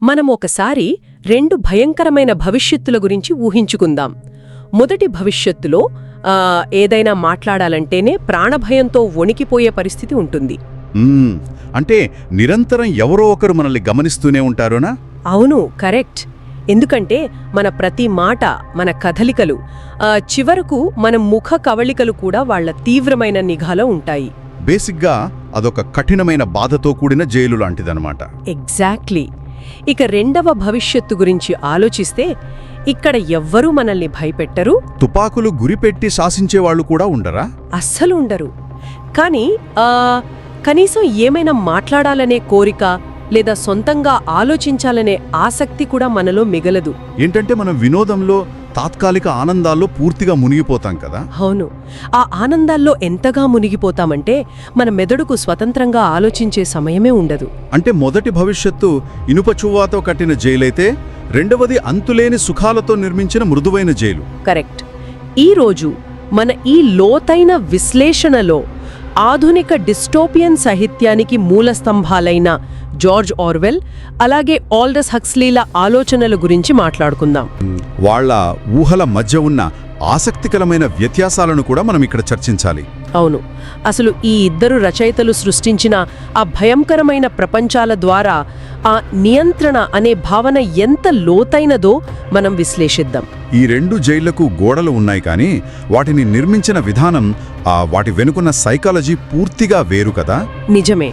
మనం ఒకసారి రెండు భయంకరమైన భవిష్యత్తుల గురించి ఊహించుకుందాం. మొదటి భవిష్యత్తులో ఏదైనా మాట్లాడాలంటేనే ప్రాణభయంతో వణికిపోయే పరిస్థితి ఉంటుంది. అంటే నిరంతరం ఎవరో ఒకరు మనల్ని గమనిస్తూనే ఉంటారోనా? అవును, కరెక్ట్. ఎందుకంటే మన ప్రతి మాట, మన కదలికలు, చివరకు మన ముఖ కవళికలు కూడా వాళ్ల తీవ్రమైన నిఘాలో ఉంటాయి. బేసిక్గా అదొక కఠినమైన బాధతో కూడిన జైలు లాంటిదన్నమాట. ఎగ్జాక్ట్లీ. ఇక రెండవ భవిష్యత్తు గురించి ఆలోచిస్తే ఇక్కడ ఎవ్వరూ మనల్ని భయపెట్టరు. తుపాకులు గురిపెట్టి శాసించేవాళ్లు కూడా ఉండరా? అస్సలు ఉండరు. కానీ కనీసం ఏమైనా మాట్లాడాలనే కోరిక లేదా సొంతంగా ఆలోచించాలనే ఆసక్తి కూడా మనలో మిగలదు. ఏంటంటే మనం వినోదంలో, తాత్కాలిక ఆనందాల్లో పూర్తిగా మునిగిపోతాం కదా. అవును, ఆ ఆనందాల్లో ఎంతగా మునిగిపోతామంటే మన మెదడుకు స్వతంత్రంగా ఆలోచించే సమయమే ఉండదు. అంటే మొదటి భవిష్యత్తు ఇనుప చువ్వాతో కట్టిన జైలైతే రెండవది అంతులేని సుఖాలతో నిర్మించిన మృదువైన జైలు. కరెక్ట్. ఈరోజు మన ఈ లోతైన విశ్లేషణలో ఆధునిక డిస్టోపియన్ సాహిత్యానికి మూలస్తంభాలైన జార్జ్ ఆర్వెల్ అలాగే ఆల్డస్ హక్స్లీల ఆలోచనల గురించి మాట్లాడుకుందాం. వాళ్ల ఊహల మధ్య ఉన్న ఆసక్తికరమైన వ్యత్యాసాలను కూడా మనం ఇక్కడ చర్చించాలి. అవును, అసలు ఈ ఇద్దరు రచయితలు సృష్టించిన ఆ భయంకరమైన ప్రపంచాల ద్వారా ఆ నియంత్రణ అనే భావన ఎంత లోతైనదో మనం విశ్లేషిద్దాం. ఈ రెండు జైళ్లకు గోడలు ఉన్నాయి, కానీ వాటిని నిర్మించిన విధానం, వాటి వెనుకున్న సైకాలజీ పూర్తిగా వేరు కదా. నిజమే.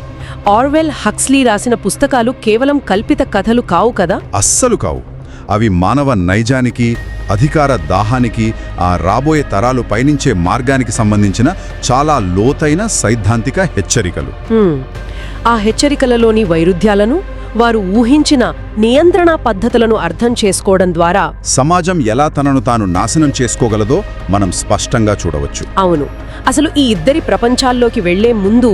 ఆర్వెల్, హక్స్లీ రాసిన పుస్తకాలు కేవలం కల్పిత కథలు కావు కదా. అస్సలు కావు. అవి మానవ నైజానికి, అధికార దాహానికి, రాబోయే తరాలు పయనించే మార్గానికి సంబంధించిన చాలా లోతైన సైద్ధాంతిక హెచ్చరికలు. ఆ హెచ్చరికలలోని వైరుధ్యాలను, వారు ఊహించిన నియంత్రణ పద్ధతులను అర్థం చేసుకోవడం ద్వారా సమాజం ఎలా తనను తాను నాశనం చేసుకోగలదో మనం స్పష్టంగా చూడవచ్చు. అవును, అసలు ఈ ఇద్దరి ప్రపంచాల్లోకి వెళ్లే ముందు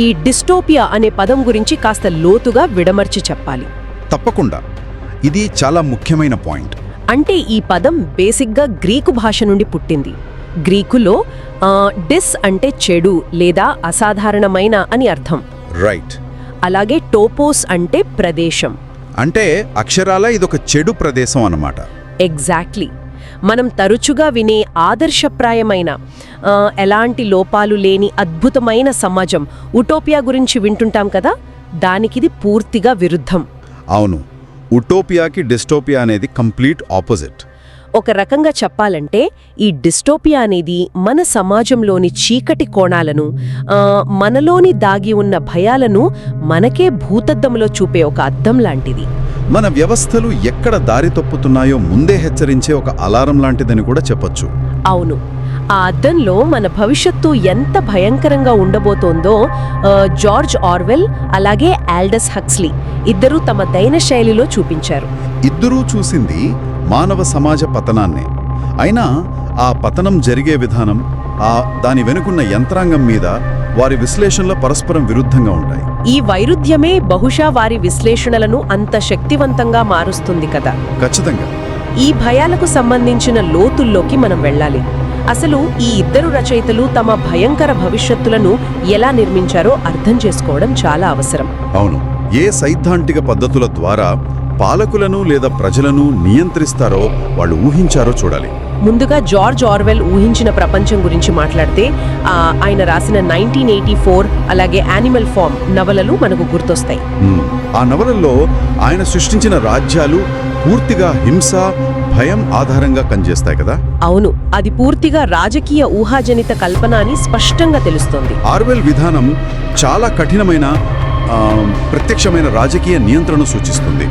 ఈ డిస్టోపియా అనే పదం గురించి కాస్త లోతుగా విడమర్చి చెప్పాలి. తప్పకుండా. ఇది చాలా ముఖ్యమైన పాయింట్. అంటే ఈ పదం బేసిక్గా గ్రీకు భాష నుండి పుట్టింది. గ్రీకులో డిస్ అంటే చెడు లేదా అసాధారణమైన అని అర్థం. రైట్. అలాగే టోపోస్ అంటే ప్రదేశం. అంటే అక్షరాల ఇదొక చెడు ప్రదేశం అన్నమాట. ఎగ్జాక్ట్లీ. మనం తరచుగా వినే ఆదర్శప్రాయమైన, ఎలాంటి లోపాలు లేని అద్భుతమైన సమాజం, ఉటోపియా గురించి వింటుంటాం కదా, దానికిది పూర్తిగా విరుద్ధం. అవును, ఉటోపియాకి డిస్టోపియా అనేది కంప్లీట్ ఆపోజిట్. ఒక రకంగా చెప్పాలంటే ఈ డిస్టోపియా అనేది మన సమాజంలోని చీకటి కోణాలను, మనలోని దాగి ఉన్న భయాలను మనకే భూతద్దంలో చూపే ఒక అద్దం లాంటిది. మన వ్యవస్థలు ఎక్కడ దారి తప్పుతున్నాయో ముందే హెచ్చరించే ఒక అలారం లాంటిదని కూడా చెప్పొచ్చు. అవును, ఆ అద్దంలో మన భవిష్యత్తు ఎంత భయంకరంగా ఉండబోతోందో జార్జ్ ఆర్వెల్ అలాగే ఆల్డస్ హక్స్లీ ఇద్దరూ తమ దైన శైలిలో చూపించారు. ఇద్దరూ చూసింది మానవ సమాజ పతనాన్నే. అయినా ఆ పతనం జరిగే విధానం, దాని వెనుకున్న యంత్రాంగం మీద వారి విశ్లేషణలు పరస్పరం విరుద్ధంగా ఉంటాయి. ఈ వైరుధ్యమే బహుశా వారి విశ్లేషణలను అంత శక్తివంతంగా మారుస్తుంది కదా. ఖచ్చితంగా. ఈ భయాలకు సంబంధించిన లోతుల్లోకి మనం వెళ్ళాలి. అసలు ఈ ఇద్దరు రచయితలు తమ భయంకర భవిష్యత్తులను ఎలా నిర్మించారో అర్థం చేసుకోవడం చాలా అవసరం. అవును, ఏ సైద్ధాంతిక పద్ధతుల ద్వారా పాలకులను లేదా ప్రజలను నియంత్రిస్తారో వాళ్ళు ఊహించారో చూడాలి. ముందుగా జార్జ్ ఆర్వెల్ ఊహించిన ప్రపంచం గురించి మాట్లాడితే ఆయన రాసిన 1984 అలాగే యానిమల్ ఫార్మ్ నవలలు మనకు గుర్తొస్తాయి. ఆ నవలల్లో ఆయన సృష్టించిన రాజ్యాలు పూర్తిగా హింస, భయం ఆధారంగా కనిచేస్తాయి కదా. అవును, అది పూర్తిగా రాజకీయ ఊహాజనిత కల్పన అని స్పష్టంగా తెలుస్తోంది. ఆర్వెల్ విధానం చాలా కఠినమైన, ప్రత్యక్షమైన రాజకీయ నియంత్రణను సూచిస్తుంది.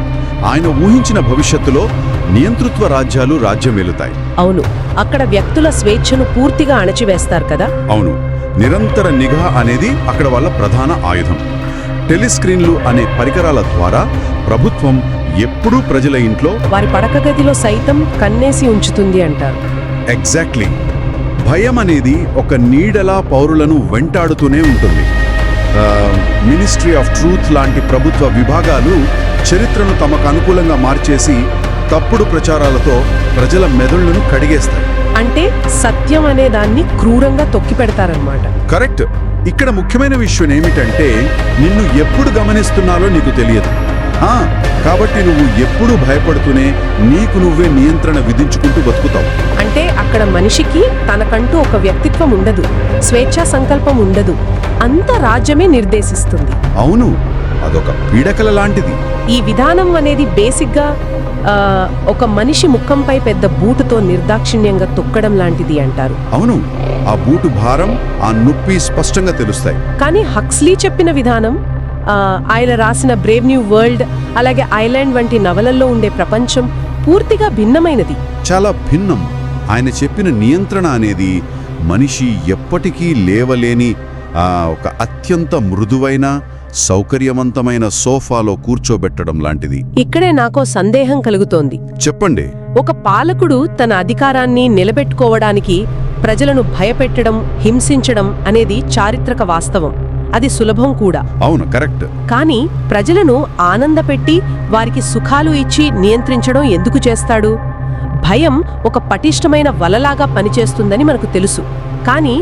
ఆయన ఊహించిన భవిష్యత్తులో నియంతృత్వ రాజ్యాలు రాజ్యమేలుతాయి. అవును, అక్కడ వ్యక్తుల స్వేచ్ఛను పూర్తిగా అణచివేస్తారు కదా. అవును, నిరంతర నిఘా అనేది అక్కడ వాళ్ళ ప్రధాన ఆయుధం. టెలిస్క్రీన్లు అనే పరికరాల ద్వారా ప్రభుత్వం ఎప్పుడూ ప్రజల ఇంట్లో, వారి పడక గదిలో సైతం కన్నేసి ఉంచుతుంది అంటారు. ఎగ్జాక్ట్లీ. భయం అనేది ఒక నీడలా పౌరులను వెంటాడుతూనే ఉంటుంది. మినిస్ట్రీ ఆఫ్ ట్రూత్ లాంటి ప్రభుత్వ విభాగాలు చరిత్రను తమకు అనుకూలంగా మార్చేసి తప్పుడు ప్రచారాలతో ప్రజల మెదళ్లను కడిగేస్తాయి. అంటే సత్యం అనే దాన్ని క్రూరంగా తొక్కిపెడతారన్నమాట. కరెక్ట్. ఇక్కడ ముఖ్యమైన విషయం ఏమిటంటే నిన్ను ఎప్పుడు గమనిస్తున్నారో నీకు తెలియదు. ఆ, కాబట్టి నువ్వు ఎప్పుడూ భయపడుతూనే నీకు నువ్వే నియంత్రణ విధించుకుంటూ బతుకుతావు. అంటే అక్కడ మనిషికి తనకంటూ ఒక వ్యక్తిత్వం ఉండదు, స్వేచ్ఛా సంకల్పం ఉండదు, అంత రాజ్యమే నిర్దేశిస్తుంది. అవును, అదొక పీడకల లాంటిది. ఈ విధానం అనేది బేసిక్గా ఒక మనిషి ముఖంపై పెద్ద బూటుతో నిర్దాక్షిణ్యంగా తొక్కడం లాంటిది అంటారు. అవును, ఆ బూటు భారం, ఆ నొప్పి స్పష్టంగా తెలుస్తాయి. కానీ హక్స్లీ చెప్పిన విధానం, ఆయన రాసిన బ్రేవ్ న్యూ వరల్డ్, అలాగే ఐలాండ్ వంటి నవలల్లో ఉండే ప్రపంచం పూర్తిగా భిన్నమైనది. చాలా భిన్నం. ఆయన చెప్పిన నియంత్రణ అనేది మనిషి ఎప్పటికీ లేవలేని ఒక అత్యంత మృదువైన సౌకర్యవంతమైన సోఫాలో కూర్చోబెట్టడం లాంటిది. ఇక్కడే నాకో సందేహం కలుగుతోంది. చెప్పండి. ఒక పాలకుడు తన అధికారాన్ని నిలబెట్టుకోవడానికి ప్రజలను భయపెట్టడం, హింసించడం అనేది చారిత్రక వాస్తవం. అది సులభం కూడా. అవును, కరెక్ట్. కానీ ప్రజలను ఆనందపెట్టి వారికి సుఖాలు ఇచ్చి నియంత్రించడం ఎందుకు చేస్తాడు? భయం ఒక పటిష్టమైన వలలాగా పనిచేస్తుందని మనకు తెలుసు. కానీ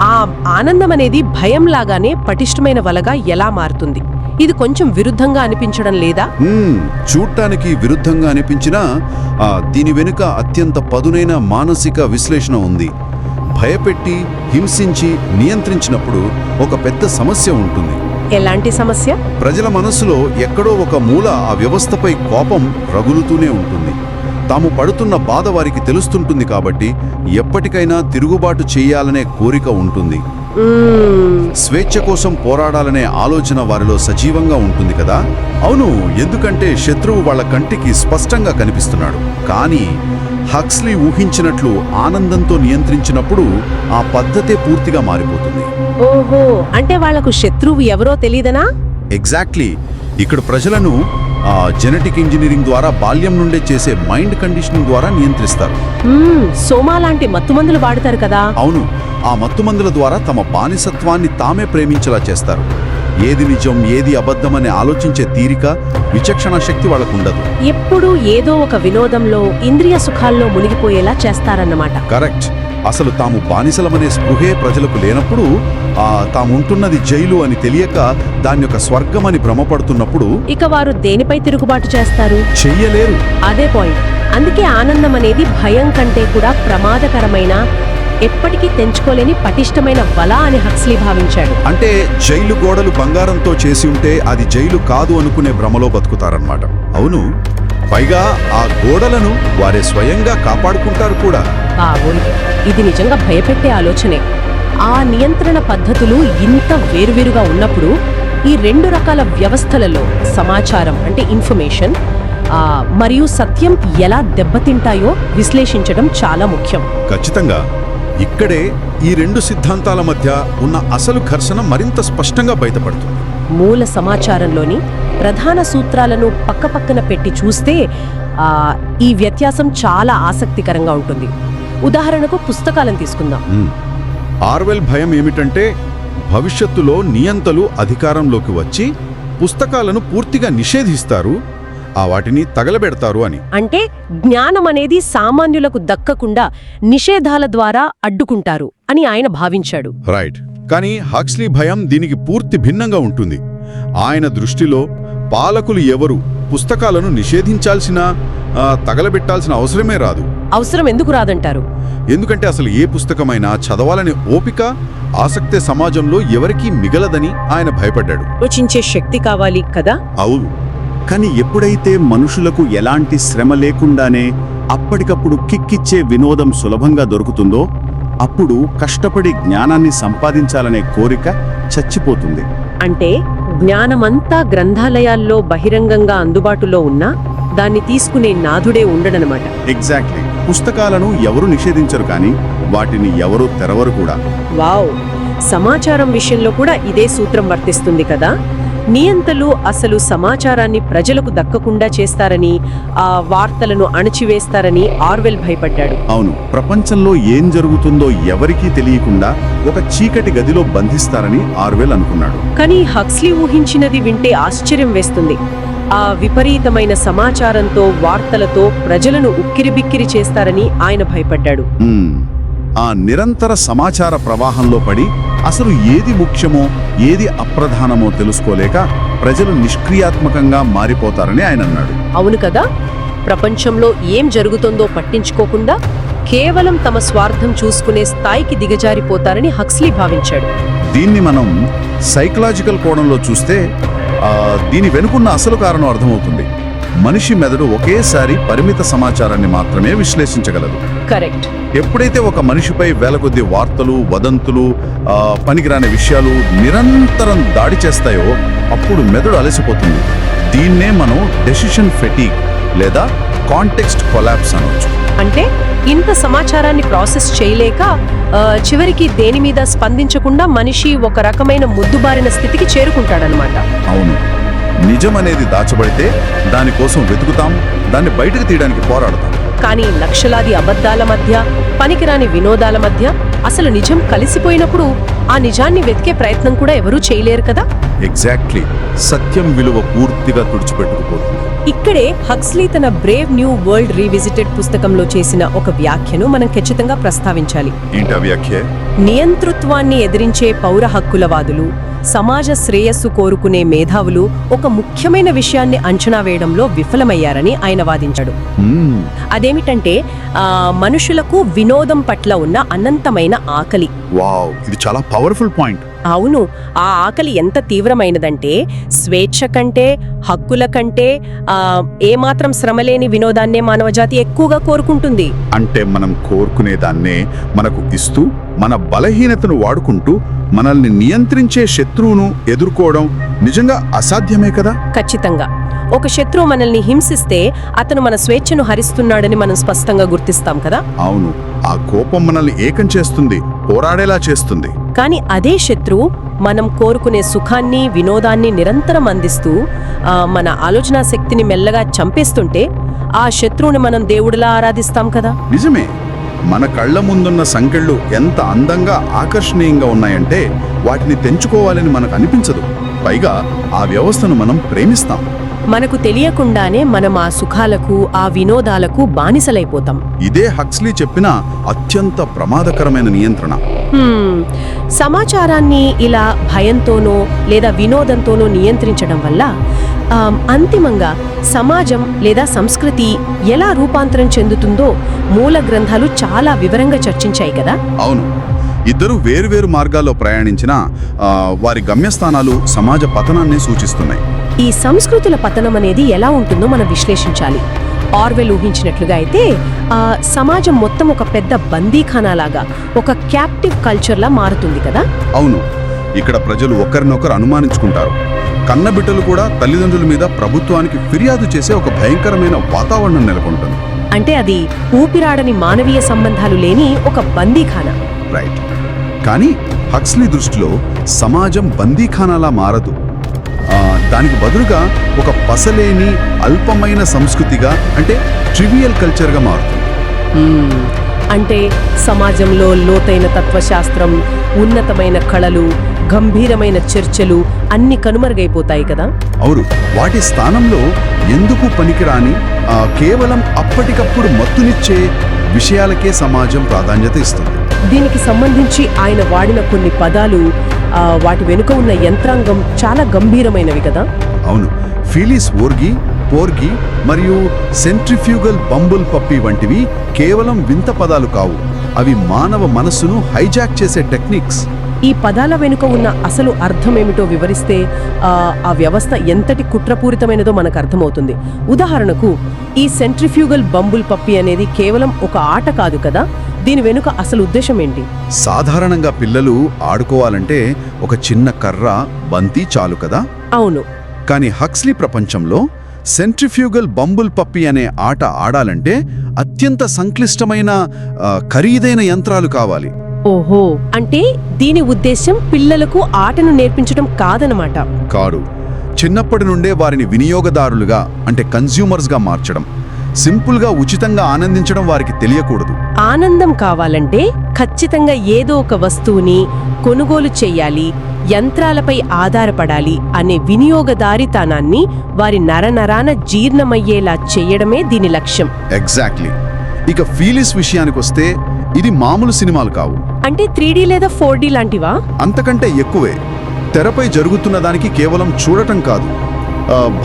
ఆ ఆనందం అనేది భయంలాగానే పటిష్టమైన వలగా ఎలా మారుతుంది? ఇది కొంచెం విరుద్ధంగా అనిపించడం లేదా? చూడటానికి విరుద్ధంగా అనిపించినా దీని వెనుక అత్యంత పదునైన మానసిక విశ్లేషణ ఉంది. భయపెట్టి హింసించి నియంత్రించినప్పుడు ఒక పెద్ద సమస్య ఉంటుంది. ఎలాంటి సమస్య? ప్రజల మనసులో ఎక్కడో ఒక మూల ఆ వ్యవస్థపై కోపం రగులుతూనే ఉంటుంది. తాము పడుతున్న బాధ వారికి తెలుస్తుంటుంది కాబట్టి ఎప్పటికైనా తిరుగుబాటు చేయాలనే కోరిక ఉంటుంది. స్వేచ్ఛ కోసం పోరాడాలనే ఆలోచన వారిలో సజీవంగా ఉంటుంది కదా. అవును, ఎందుకంటే శత్రువు వాళ్ళ కంటికి స్పష్టంగా కనిపిస్తున్నాడు. కానీ హక్స్లీ ఊహించినట్లు ఆనందంతో నియంత్రించినప్పుడు ఆ పద్ధతే పూర్తిగా మారిపోతుంది. ఓహో, అంటే వాళ్లకు శత్రువు ఎవరో తెలీదనా? ఎగ్జాక్ట్లీ. ఇక్కడ ప్రజలను జెనెటిక్ ఇంజనీరింగ్ ద్వారా బాల్యం నుండే చేసే మైండ్ కండిషనింగ్ ద్వారా నియంత్రిస్తారు. సోమా లాంటి మత్తుమందులు వాడతారు కదా. అవును, ఆ మత్తుమందుల ద్వారా తమ బానిసత్వాన్ని తామే ప్రేమించేలా చేస్తారు. ఏది నిజం, ఏది అబద్ధమని ఆలోచించే తీరిక, విచక్షణ శక్తి వాళ్ళకుండదు. ఎప్పుడూ ఏదో ఒక వినోదంలో, ఇంద్రియ సుఖాల్లో మునిగిపోయేలా చేస్తారన్నమాట. కరెక్ట్. అసలు తాము బానిసలమనే స్పృహే ప్రజలకు లేనప్పుడు, తాముంటున్నది జైలు అని తెలియక దాన్ని ఒక స్వర్గమని భ్రమపడుతున్నప్పుడు ఇక వారు దేనిపై తిరుగుబాటు చేస్తారు? చెయ్యలేరు. అదే పాయింట్. అందుకే ఆనందం అనేది భయం కంటే కూడా ప్రమాదకరమైన, ఎప్పటికీ తెంచుకోలేని పటిష్టమైన వల అని హక్స్లీ భావించాడు. అంటే జైలు గోడలు బంగారంతో చేసి ఉంటే అది జైలు కాదు అనుకునే భ్రమలో బతుకుతారన్నమాట. అవును, పైగా ఆ గోడలను వారే స్వయంగా కాపాడుకుంటారు కూడా. ఇది నిజంగా భయపెట్టే ఆలోచనే. ఆ నియంత్రణ పద్ధతులు ఇంత వేరువేరుగా ఉన్నప్పుడు ఈ రెండు రకాల వ్యవస్థలలో సమాచారం అంటే ఇన్ఫర్మేషన్ మరియు సత్యం ఎలా దెబ్బతింటాయో విశ్లేషించడం చాలా ముఖ్యం. ఖచ్చితంగా. ఇక్కడే ఈ రెండు సిద్ధాంతాల మధ్య ఉన్న అసలు ఘర్షణ మరింత స్పష్టంగా బయటపడుతుంది. మూల సమాచారంలోని ప్రధాన సూత్రాలను పక్కపక్కన పెట్టి చూస్తే ఈ వ్యత్యాసం చాలా ఆసక్తికరంగా ఉంటుంది. ఉదాహరణకు పుస్తకాలను తీసుకుందాం. ఆర్వెల్ భయం ఏమిటంటే భవిష్యత్తులో నియంతలు అధికారంలోకి వచ్చి పుస్తకాలను పూర్తిగా నిషేధిస్తారు, వాటిని తగలబెడతారు అని. అంటే జ్ఞానం అనేది సామాన్యులకు దక్కకుండా నిషేధాల ద్వారా అడ్డుకుంటారు అని ఆయన భావించాడు. రైట్. కానీ హక్స్లీ భయం దీనికి పూర్తి భిన్నంగా ఉంటుంది. ఆయన దృష్టిలో పాలకులు ఎవరు పుస్తకాలను నిషేధించాల్సిన, తగలబెట్టాల్సిన అవసరమే రాదు. అవసరం ఎందుకు రాదంటారు? ఎందుకంటే అసలు ఏ పుస్తకమైనా చదవాలనే ఓపిక, ఆసక్తే సమాజంలో ఎవరికీ మిగలదని ఆయన భయపడ్డాడు. ఆలోచించే శక్తి కావాలి కదా. అవును. కానీ ఎప్పుడైతే మనుషులకు ఎలాంటి శ్రమ లేకుండానే అప్పటికప్పుడు కిక్కిచ్చే వినోదం సులభంగా దొరుకుతుందో అప్పుడు కష్టపడి జ్ఞానాన్ని సంపాదించాలనే కోరిక చచ్చిపోతుంది. అంటే జ్ఞానమంతా గ్రంథాలయాల్లో బహిరంగంగా అందుబాటులో ఉన్నా దాన్ని తీసుకునే నాథుడే ఉండడనమాట. ఎగ్జాక్ట్లీ. పుస్తకాలను ఎవరు నిషేధించరు, కానీ వాటిని ఎవరు తెరవరు కూడా. వావ్. సమాచారం విషయంలో కూడా ఇదే సూత్రం వర్తిస్తుంది కదా. నియంతలు అసలు సమాచారాన్ని ప్రజలకు దక్కకుండా చేస్తారని, ఆ వార్తలను అణచివేస్తారని ఆర్వెల్ భయపడ్డాడు. అవును, ప్రపంచంలో ఏం జరుగుతుందో ఎవరికీ తెలియకుండా ఒక చీకటి గదిలో బంధిస్తారని ఆర్వెల్ అనుకున్నాడు. కానీ హక్స్లీ ఊహించినది వింటే ఆశ్చర్యం వేస్తుంది. ఆ విపరీతమైన సమాచారంతో, వార్తలతో ప్రజలను ఉక్కిరిబిక్కిరి చేస్తారని ఆయన భయపడ్డాడు. ఆ నిరంతర సమాచార ప్రవాహంలో పడి అసలు ఏది ముఖ్యమో ఏది అప్రధానమో తెలుసుకోలేక ప్రజలు నిష్క్రియాత్మకంగా మారిపోతారని ఆయన అన్నాడు. అవును కదా, ప్రపంచంలో ఏం జరుగుతుందో పట్టించుకోకుండా కేవలం తమ స్వార్థం చూసుకునే స్థాయికి దిగజారిపోతారని హక్స్లీ భావించాడు. దీన్ని మనం సైకలాజికల్ కోణంలో చూస్తే దీని వెనుకున్న అసలు కారణం అర్థమవుతుంది. మనిషి మెదడు ఒకేసారి పరిమిత సమాచారాన్ని మాత్రమే విశ్లేషించగలదు. కరెక్ట్. ఎప్పుడైతే ఒక మనిషిపై వేల కొద్ది వార్తలు, వదంతులు, పనికిరాని విషయాలు నిరంతరం దాడి చేస్తాయో అప్పుడు మెదడు అలసిపోతుంది. దీన్నే మనం డెసిషన్ ఫెటీగ్ లేదా కాంటెక్స్ట్ కొలాప్స్ అనొచ్చు. అంటే ఇంత సమాచారాన్ని ప్రాసెస్ చేయలేక చివరికి దేని మీద స్పందించకుండా మనిషి ఒక రకమైన ముద్దుబారిన స్థితికి చేరుకుంటాడనమాట. అవును, నిజం అనేది దాచబడితే దానికోసం వెతుకుతాం, దాన్ని బయటకు తీయడానికి పోరాడతాం. కానీ లక్షలాది అబద్ధాల మధ్య, పనికిరాని వినోదాల మధ్య అసలు నిజం కలిసిపోయినప్పుడు ఆ నిజాన్ని వెతికే ప్రయత్నం కూడా ఎవరూ చేయలేరు కదా. ఎగ్జాక్ట్లీ, సత్యం విలువ పూర్తిగా తుడిచిపెట్టుకుపోతుంది. ఇక్కడే హక్స్లీ తన బ్రేవ్ న్యూ వరల్డ్ రీవిజిటెడ్ పుస్తకంలో చేసిన ఒక వ్యాఖ్యను మనం ఖచ్చితంగా ప్రస్తావించాలి. ఏంటా వ్యాఖ్య? నియంతృత్వాన్ని ఎదిరించే పౌర హక్కులవాదులు, సమాజ శ్రేయస్సు కోరుకునే మేధావులు ఒక ముఖ్యమైన విషయాన్ని అంచనా వేయడంలో విఫలమయ్యారని ఆయన వాదించాడు. అదేమిటంటే మనుషులకు వినోదం పట్ల ఉన్న అనంతమైన ఆకలి. వావ్, ఇది చాలా పవర్ఫుల్ పాయింట్. అవును, ఆ ఆకలి ఎంత తీవ్రమైనదంటే స్వేచ్ఛ కంటే, హక్కుల కంటే ఏమాత్రం శ్రమలేని వినోదాన్నే మానవజాతి ఎక్కువగా కోరుకుంటుంది. అంటే మనం కోరుకునేదాన్నే మనకు ఇస్తూ, మన బలహీనతను వాడుకుంటూ మనల్ని నియంత్రించే శత్రువును ఎదుర్కోవడం నిజంగా అసాధ్యమే కదా. ఖచ్చితంగా. ఒక శత్రువు మనల్ని హింసిస్తే అతను మన స్వేచ్ఛను హరిస్తున్నాడని మనం స్పష్టంగా గుర్తిస్తాం కదా. అవును, ఆ కోపం మనల్ని ఏకం చేస్తుంది, పోరాడేలా చేస్తుంది. కానీ అదే శత్రువు మనం కోరుకునే సుఖాన్ని, వినోదాన్ని నిరంతరం అందిస్తూ మన ఆలోచనా శక్తిని మెల్లగా చంపేస్తుంటే ఆ శత్రువుని మనం దేవుడిలా ఆరాధిస్తాం కదా. నిజమే, మన కళ్ళ ముందున్న సంకెళ్ళు ఎంత అందంగా, ఆకర్షణీయంగా ఉన్నాయంటే వాటిని తెంచుకోవాలని మనకు అనిపించదు. పైగా ఆ వ్యవస్థను మనం ప్రేమిస్తాం. మనకు తెలియకుండానే మనం ఆ సుఖాలకు, ఆ వినోదాలకు బానిసలైపోతాం. ఇదే హక్స్లీ చెప్పిన అత్యంత ప్రమాదకరమైన నియంత్రణ. సమాచారాన్ని ఇలా భయంతోనో లేదా వినోదంతోనో నియంత్రించడం వల్ల అంతిమంగా సమాజం లేదా సంస్కృతి ఎలా రూపాంతరం చెందుతుందో మూల గ్రంథాలు చాలా వివరంగా చర్చించాయి కదా. అవును, ఇద్దరు వేరువేరు మార్గాల్లో ప్రయాణించిన వారి గమ్యస్థానాలు సమాజ పతనాన్ని సూచిస్తున్నాయి. ఈ సంస్కృతుల పతనం అనేది ఎలా ఉంటుందో మనం విశ్లేషించాలి. ఆర్వెల్ ఊహించినట్లుగా అయితే సమాజం మొత్తం ఒక పెద్ద బందీఖానాలాగా, ఒక క్యాప్టివ్ కల్చర్లా మారుతుంది కదా. అవును, ఇక్కడ ప్రజలు ఒకరినొకరు అనుమానించుకుంటారు. కన్నబిడ్డలు కూడా తల్లిదండ్రుల మీద ప్రభుత్వానికి ఫిర్యాదు చేసే ఒక భయంకరమైన వాతావరణం నెలకొంటుంది. అంటే అది ఊపిరాడని మానవీయ సంబంధాలు లేని ఒక బందీఖానా. రైట్. కానీ హక్స్లీ దృష్టిలో సమాజం బందీఖానాలా మారదు. దానికి బదులుగా ఒక పసలేని అల్పమైన సంస్కృతిగా, అంటే ట్రివియల్ కల్చర్గా మారుతుంది. అంటే సమాజంలో లోతైన తత్వశాస్త్రం, ఉన్నతమైన కళలు, గంభీరమైన చర్చలు అన్ని కనుమరుగైపోతాయి కదా. అవును, వాటి స్థానంలో ఎందుకు పనికిరాని కేవలం అప్పటికప్పుడు మత్తునిచ్చే విషయాలకే సమాజం ప్రాధాన్యత ఇస్తుంది. దీనికి సంబంధించి ఆయన వాడిన కొన్ని పదాలు, వాటి వెనుక ఉన్న యంత్రాంగం చాలా గంభీరమైనవి కదా. అవును, ఫీలిస్ పోర్గి మరియు సెంట్రిఫ్యూగల్ బంబుల్ పప్పీ వంటివి కేవలం వింత పదాలు కావు. అవి మానవ మనస్సును హైజాక్ చేసే టెక్నిక్స్. ఈ పదాల వెనుక ఉన్న అసలు అర్థమేమిటో వివరిస్తే ఆ వ్యవస్థ ఎంతటి కుట్రపూరితమైనదో మనకు అర్థమవుతుంది. ఉదాహరణకు, ఈ సెంట్రిఫ్యూగల్ బంబుల్ పప్పీ అనేది కేవలం ఒక ఆట కాదు కదా. దీని వెనుక అసలు ఉద్దేశం ఏంటి? సాధారణంగా పిల్లలు ఆడుకోవాలంటే ఒక చిన్న కర్ర, బంతి చాలు కదా. అవును. కానీ హక్స్లీ ప్రపంచంలో సెంట్రిఫ్యూగల్ బంబుల్ పప్పీ అనే ఆట ఆడాలంటే అత్యంత సంక్లిష్టమైన, ఖరీదైన యంత్రాలు కావాలి. ఓహో, అంటే దీని ఉద్దేశం పిల్లలకు ఆటను నేర్పించడం కాదనమాట. కాదు, చిన్నప్పటి నుండే వారిని వినియోగదారులుగా, అంటే కన్స్యూమర్స్గా మార్చడం. సింపుల్గా ఉచితంగా ఆనందించడం వారికి తెలియకూడదు. ఆనందం కావాలంటే ఖచ్చితంగా ఏదో ఒక వస్తువుని కొనుగోలు చెయ్యాలి, యంత్రాలపై ఆధారపడాలి అనే వినియోగదారితనాన్ని వారి నరనరాన జీర్ణమయ్యేలా చెయ్యడమే దీని లక్ష్యం. ఎగ్జాక్ట్లీ. ఇక ఫీలిస్ విషయానికొస్తే, ఇది మామూలు సినిమాలు కావు. అంటే 3D లేదా 4D లాంటివా? అంతకంటే ఎక్కువే. తెరపై జరుగుతున్న దానికి కేవలం చూడటం కాదు,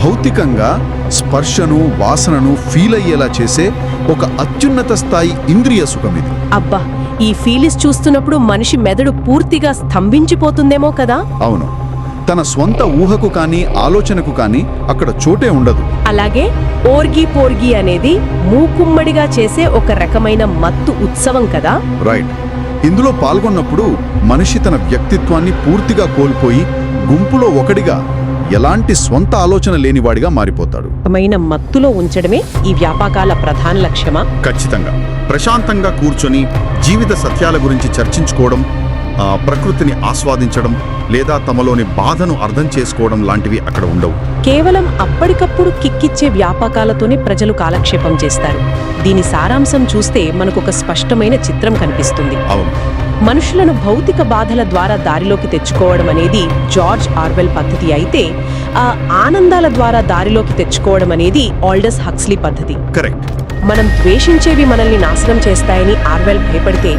భౌతికంగా స్పర్శను, వాసనను ఫీల్ అయ్యేలా చేసే ఒక అత్యున్నత స్థాయి ఇంద్రియ సుఖం ఇది. అబ్బా, ఈ ఫీలిస్ చూస్తున్నప్పుడు మనిషి మెదడు పూర్తిగా స్తంభించిపోతుందేమో కదా? అవును, తన స్వంత ఊహకు కానీ ఆలోచనకు కానీ అక్కడ చోటే ఉండదు. అలాగే ఓర్గి పోర్గి అనేది మూకుమ్మడిగా చేసే ఒక రకమైన మత్తు ఉత్సవం కదా? రైట్. ఇందులో పాల్గొన్నప్పుడు మనిషి తన వ్యక్తిత్వాన్ని పూర్తిగా కోల్పోయి గుంపులో ఒకడిగా, ఎలాంటి స్వంత ఆలోచన లేనివాడిగా మారిపోతాడు. మత్తులో ఉంచడమే ఈ వ్యాపకాల ప్రధాన లక్ష్యమా? ఖచ్చితంగా. ప్రశాంతంగా కూర్చొని జీవిత సత్యాల గురించి చర్చించుకోవడం, ప్రకృతిని ఆస్వాదించడం లేదా తమలోని బాధను అర్థం చేసుకోవడం లాంటివి అక్కడ ఉండవు. కేవలం అప్పటికప్పుడు కిక్కిచ్చే వ్యాపకాలతోనే ప్రజలు కాలక్షేపం చేస్తారు. దీని సారాంశం చూస్తే మనకొక స్పష్టమైన చిత్రం కనిపిస్తుంది. అవును, మనుషులను భౌతిక బాధల ద్వారా దారిలోకి తెచ్చుకోవడం అనేది జార్జ్ ఆర్వెల్ పద్ధతి అయితే, ఆ ఆనందాల ద్వారా దారిలోకి తెచ్చుకోవడం అనేది ఆల్డస్ హక్స్లీ పద్ధతి. కరెక్ట్. మనం ద్వేషించేవి మనల్ని నాశనం చేస్తాయని ఆర్వెల్ భయపడితే,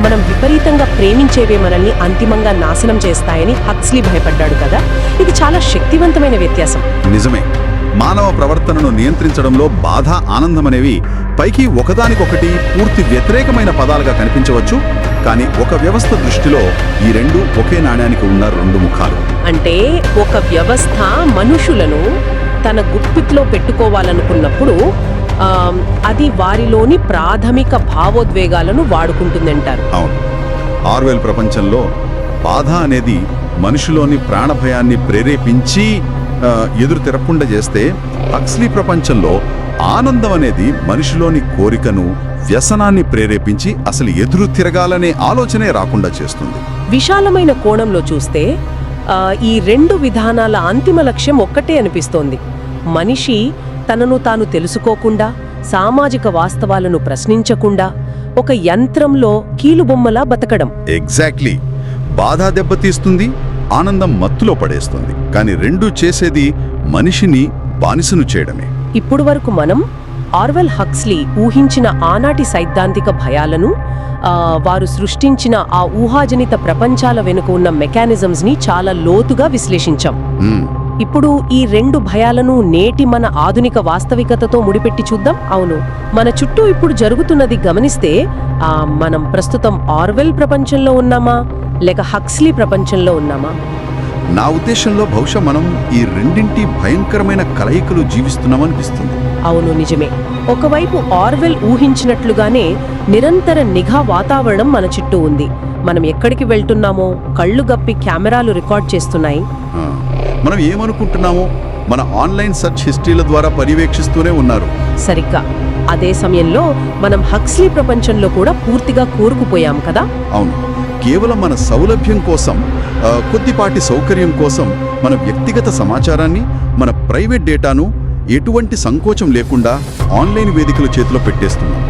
మనం విపరీతంగా ప్రేమించేవి మనల్ని అంతిమంగా నాశనం చేస్తాయని హక్స్లీ భయపడ్డాడు కదా. ఇది చాలా శక్తివంతమైన వ్యత్యాసం. నిజమే. మానవ ప్రవర్తనను నియంత్రించడంలో బాధ, ఆనందం అనేవి పైకి ఒకదానికొకటి పూర్తి వ్యతిరేకమైన పదాలుగా కనిపించవచ్చు, కానీ ఒక వ్యవస్థ దృష్టిలో ఈ రెండు ఒకే నాణ్యానికి ఉన్న రెండు ముఖాలు. అంటే ఒక వ్యవస్థ మనుషులను తన గుప్పిట్లో పెట్టుకోవాలనుకున్నప్పుడు అది వారిలోని ప్రాథమిక భావోద్వేగాలను వాడుకుంటుందంటారు. అవును. ఆర్వెల్ ప్రపంచంలో బాధ అనేది మనిషిలోని ప్రాణభయాన్ని ప్రేరేపించి ఎదురు తిరగకుండా చేస్తే, హక్స్లీ ప్రపంచంలో ఆనందం అనేది మనిషిలోని కోరికను, వ్యసనాన్ని ప్రేరేపించి అసలు ఎదురు తిరగాలనే ఆలోచనే రాకుండా చేస్తుంది. విశాలమైన కోణంలో చూస్తే ఈ రెండు విధానాల అంతిమ లక్ష్యం ఒక్కటే అనిపిస్తోంది. మనిషి తనను తాను తెలుసుకోకుండా, సామాజిక వాస్తవాలను ప్రశ్నించకుండా ఒక యంత్రంలో కీలుబొమ్మలా బతకడం. ఎగ్జాక్ట్లీ. బాధ దెబ్బతీస్తుంది, ఆనందం మత్తులో పడేస్తుంది, కానీ రెండూ చేసేది మనిషిని బానిసను చేయడమే. ఇప్పుడు వరకు మనం ఆర్వెల్ హక్స్లీ ఊహించిన ఆనాటి సైద్ధాంతిక భయాలను, వారు సృష్టించిన ఆ ఊహాజనిత ప్రపంచాల వెనుక ఉన్న మెకానిజమ్స్ ని చాలా లోతుగా విశ్లేషించాం. ఇప్పుడు ఈ రెండు భయాలను నేటి మన ఆధునిక వాస్తవికతతో ముడిపెట్టి చూద్దాం. అవును, మన చుట్టూ ఇప్పుడు జరుగుతున్నది గమనిస్తే మనం ప్రస్తుతం ఆర్వెల్ ప్రపంచంలో ఉన్నామా లేక హక్స్లీ ప్రపంచంలో ఉన్నామా? నా ఉద్దేశంలో బహుశా మనం ఈ రెండింటి భయంకరమైన కలయికలు జీవిస్తున్నామనిపిస్తుంది. అవును, నిజమే. ఒకవైపు ఆర్వెల్ ఊహించినట్లుగానే నిరంతర నిఘా వాతావరణం మన చుట్టూ ఉంది. మనం ఎక్కడికి వెళ్తున్నామో కళ్ళు గప్పి కెమెరాలు రికార్డ్ చేస్తున్నాయి. మనం ఏమనుకుంటున్నామో మన ఆన్లైన్ సెర్చ్ హిస్టరీల ద్వారా పర్యవేక్షిస్తూనే ఉన్నారు. సరిగ్గా అదే సమయంలో మనం హక్స్లీ ప్రపంచంలో కూడా పూర్తిగా కూరుకుపోయాం కదా. అవును, కేవలం మన సౌలభ్యం కోసం, కొద్దిపాటి సౌకర్యం కోసం మన వ్యక్తిగత సమాచారాన్ని, మన ప్రైవేట్ డేటాను ఎటువంటి సంకోచం లేకుండా ఆన్లైన్ వేదికల చేతిలో పెట్టేస్తున్నాం.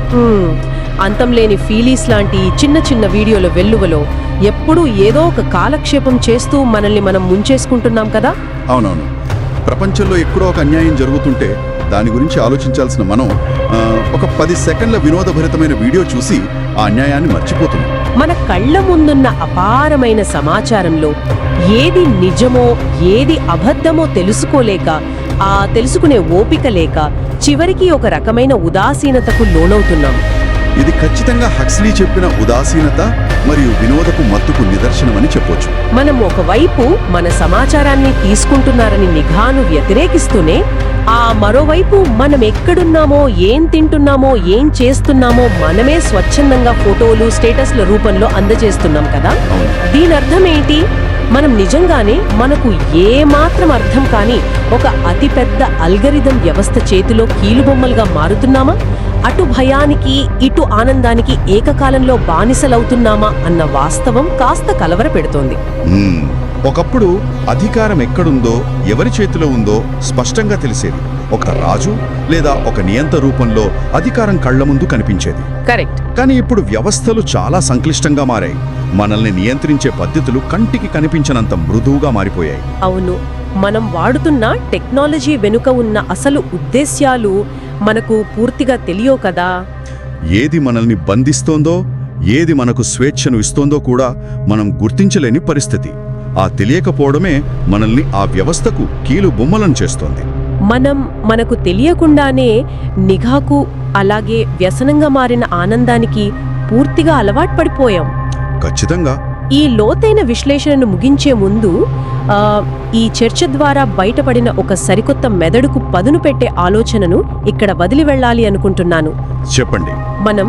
అంతంలేని ఫీలీస్ లాంటి చిన్న చిన్న వీడియోల వెల్లువలో ఎప్పుడూ ఏదో ఒక కాలక్షేపం చేస్తూ మనల్ని మనం ముంచేసుకుంటున్నాం కదా. అవునవును. ప్రపంచంలో ఎక్కడో ఒక అన్యాయం జరుగుతుంటే దాని గురించి ఆలోచించాల్సిన మనం ఒక 10 సెకండ్ల వినోదభరితమైన వీడియో చూసి ఆ అన్యాయాన్ని మర్చిపోతున్నాం. మన కళ్ళ ముందున్న అపారమైన సమాచారంలో ఏది నిజమో ఏది అబద్ధమో తెలుసుకోలేక, తెలుసుకునే ఓపిక లేక చివరికి ఒక రకమైన ఉదాసీనతకు లోనవుతున్నాం. ఇది ఖచ్చితంగా హక్స్లీ చెప్పిన ఉదాసీనత మరియు వినోదపు మత్తుకు నిదర్శనమని చెప్పొచ్చు. మనం ఒకవైపు మన సమాచారాన్ని తీసుకుంటున్నారని నిఘాను వ్యతిరేకిస్తూనే, మరోవైపు మనం ఎక్కడున్నామో, ఏం తింటున్నామో, ఏం చేస్తున్నామో మనమే స్వచ్ఛందంగా ఫోటోలు, స్టేటస్ల రూపంలో అందజేస్తున్నాం కదా. దీని అర్థం ఏంటి? మనం నిజంగానే మనకు ఏమాత్రం అర్థం కాని ఒక అతిపెద్ద అల్గరిథం వ్యవస్థ చేతిలో కీలుబొమ్మలుగా మారుతున్నామా? అటు భయానికి ఇటు ఆనందానికి ఏకకాలంలో బానిసలవుతున్నామా అన్న వాస్తవం కాస్త కలవర పెడుతోంది. ఒకప్పుడు అధికారం ఎక్కడుందో, ఎవరి చేతిలో ఉందో స్పష్టంగా తెలిసేది. ఒక రాజు లేదా ఒక నియంత రూపంలో అధికారం కళ్ల ముందు కనిపించేది. కరెక్ట్. కానీ ఇప్పుడు వ్యవస్థలు చాలా సంక్లిష్టంగా మారాయి. మనల్ని నియంత్రించే పద్ధతులు కంటికి కనిపించనంత మృదువుగా మారిపోయాయి. అవును, మనం వాడుతున్న టెక్నాలజీ వెనుక ఉన్న అసలు ఉద్దేశ్యాలు మనకు పూర్తిగా తెలియవు కదా. ఏది మనల్ని బంధిస్తోందో, ఏది మనకు స్వేచ్ఛను ఇస్తోందో కూడా మనం గుర్తించలేని పరిస్థితి. ఆ తెలియకపోవడమే మనల్ని ఆ వ్యవస్థకు కీలు బొమ్మలను చేస్తోంది. మనకు తెలియకుండానే నిఘాకు, అలాగే వ్యసనంగా మారిన ఆనందానికి పూర్తిగా అలవాటు పడిపోయాం. ఖచ్చితంగా. ఈ లోతైన విశ్లేషణను ముగించే ముందు ఈ చర్చ ద్వారా బయటపడిన ఒక సరికొత్త మెదడుకు పదును పెట్టే ఆలోచనను ఇక్కడ వదిలి వెళ్ళాలి అనుకుంటున్నాను. చెప్పండి. మనం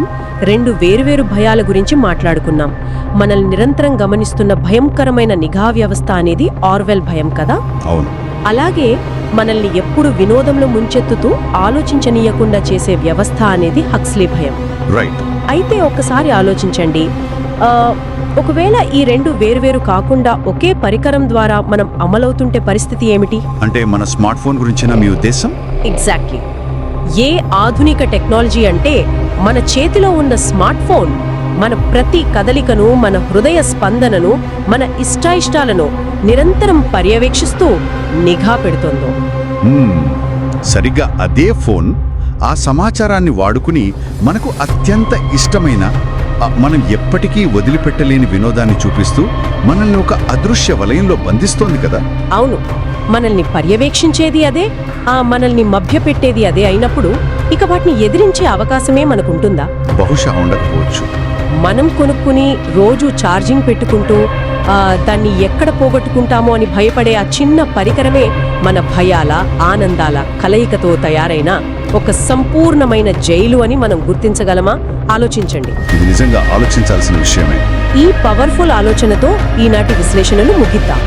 2 వేరువేరు భయాల గురించి మాట్లాడుకున్నాం. మనల్ని నిరంతరం గమనిస్తున్న భయంకరమైన నిఘా వ్యవస్థ అనేది ఆర్వెల్ భయం కదా. అవును. అలాగే మనల్ని ఎప్పుడు వినోదంలో ముంచెత్తుతూ ఆలోచించనీయకుండా చేసే వ్యవస్థ అనేది హక్స్లీ భయం. రైట్. అయితే ఒక్కసారి ఆలోచించండి, ఒకవేళ ఈ 2 వేర్వేరు కాకుండా ఒకే పరికరం ద్వారా మనం అమలవుతుంటే పరిస్థితి ఏమిటి? అంటే మన స్మార్ట్ ఫోన్ గురించిన మీ ఉద్దేశం? ఎగ్జాక్ట్లీ. ఏ ఆధునిక టెక్నాలజీ అంటే మన చేతిలో ఉన్న స్మార్ట్ ఫోన్ మన ప్రతి కదలికను, మన హృదయ స్పందనను, మన ఇష్టాయిష్టాలను నిరంతరం పర్యవేక్షిస్తూ నిఘా పెడుతోందో. సరిగ్గా అదే ఫోన్ ఆ సమాచారాన్ని వాడుకుని మనకు అత్యంత ఇష్టమైన, మనం ఎప్పటికీ వదిలిపెట్టలేని వినోదాన్ని చూపిస్తూ మనల్ని ఒక అదృశ్య వలయంలో బంధిస్తోంది కదా. అవును, మనల్ని పర్యవేక్షించేది అదే, మనల్ని మభ్యపెట్టేది అదే అయినప్పుడు ఇక వాటిని ఎదిరించే అవకాశమే మనకుంటుందా? బహుశా ఉండకపోవచ్చు. మనం కొనుక్కుని రోజు ఛార్జింగ్ పెట్టుకుంటూ దాన్ని ఎక్కడ పోగొట్టుకుంటామో అని భయపడే ఆ చిన్న పరికరమే మన భయాల, ఆనందాల కలయికతో తయారైన ఒక సంపూర్ణమైన జైలు అని మనం గుర్తించగలమా? ఆలోచించండి. ఇది నిజంగా ఆలోచించాల్సిన విషయమే. ఈ పవర్ఫుల్ ఆలోచనతో ఈనాటి విశ్లేషణను ముగిద్దాం.